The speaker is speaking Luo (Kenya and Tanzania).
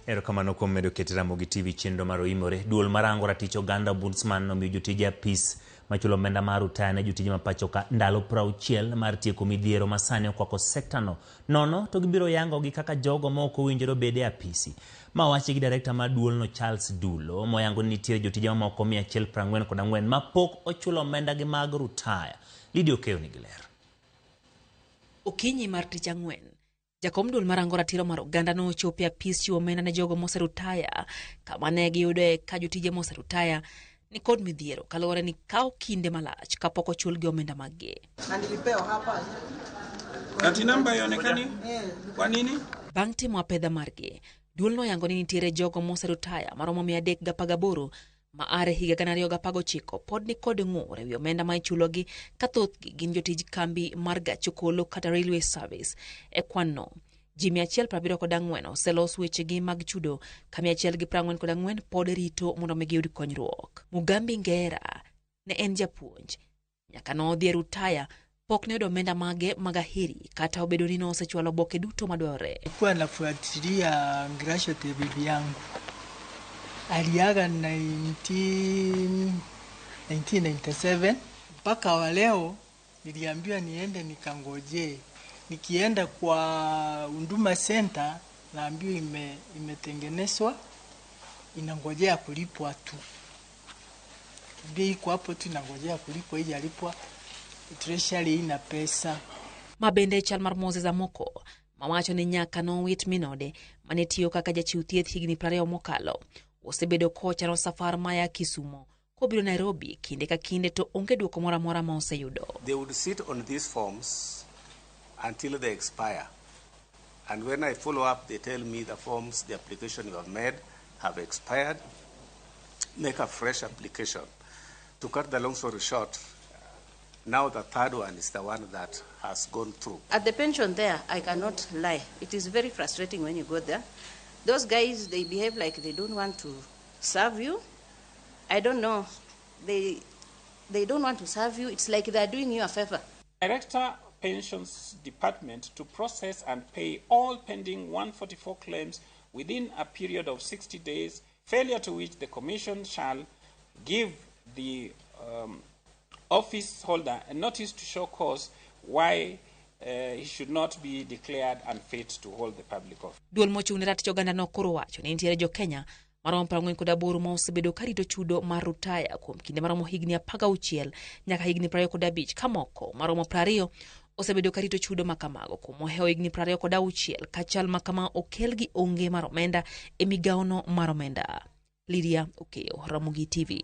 Erokamano kuom medo keto Ramogi TV chenro mar oimore. Duol marango ratich oganda Ombudsman nomiyo jotije apis machulo omenda mar rutaya ne jotije mapacho ka ndalo 60 mar tieko midhiero masani okwako sekta no. Nono to gibiro yango gi kaka jogo moko owinjore bede apisi. Ma wachi gi direkta mar duol no Charles Dulo moyango ni nitie jotije mamoko 144 ma pok ochulo omenda gi mag rutaya. Lidio Keo nigi ler. Okinyi mar tich ang'wen, jakom duol marango ratiro mar oganda no ochopo apis chiwo omenda ne jogo moserutaya kama ne giyude ka jotije moserutaya ni kod midhiero kaluwore ni kawo kinde malach kapok ochulgi omenda maggi. Kati namba ionekani? Kwa nini? Bang' timo apedha margi, duol no yango ni nitiere jogo moserutaya maromo 318 ma are higa 2019 pod ni kod ng'ur ewi omenda ma ichulogi ka thothgi gin jotij kambi mar gach okolo kata railway service. E kwan no, ji 174 oselos wechegi mag chudo ka 144 pod rito mondo giyud konyruok. Mugambi Ngera ne en japuonj nyaka nodhi e rutaya pok ne omenda mage mag aheri kata obedo ni osechwalo boke duto madwarore. Kwa nafuatilia graduate ya bibi yangu aliaga 1997 mpaka wa leo. Niliambiwa niende nikangoje. Nikienda kwa Huduma Center naambiwa imetengenezwa inangojea kulipwa tu. Bei iko hapo tu inangojea kulipwa, ili alipwa treasury ina pesa. Mabende chal mar Moses Amoko mawacho ni nyaka no wit minode mane tiyo kaka jachiw thieth higni 20 mokalo osebedo kocha no safar maya Kisumo kobiro Nairobi kinde ka kinde to onge duoko mora mora ma oseyudo. They would sit on these forms until they expire, and when I follow up they tell me the forms, the application you have made have expired. Make a fresh application. To cut the long story short, now the third one is the one that has gone through. At the pension there, I cannot lie. It is very frustrating when you go there. Those guys, they behave like they don't want to serve you. I don't know. They don't want to serve you. It's like they're doing you a favor. Director Pensions Department to process and pay all pending 144 claims within a period of 60 days, failure to which the Commission shall give the office holder a notice to show cause why he should not be declared unfit to hold the public office. Duol mochung'ne ratich oganda no koro wacho ni nitiere Jokenya maromo 48 ma osebedo karito chudo mar rutaya kuom kinde maromo higni 16 nyaka higni 25 ka moko maromo 20 osebedo karito chudo makamago kuom oheo higni 26 ka chal makama okel gi onge mar omenda e migaono mar omenda. Lydia Okeo, Ramogi TV.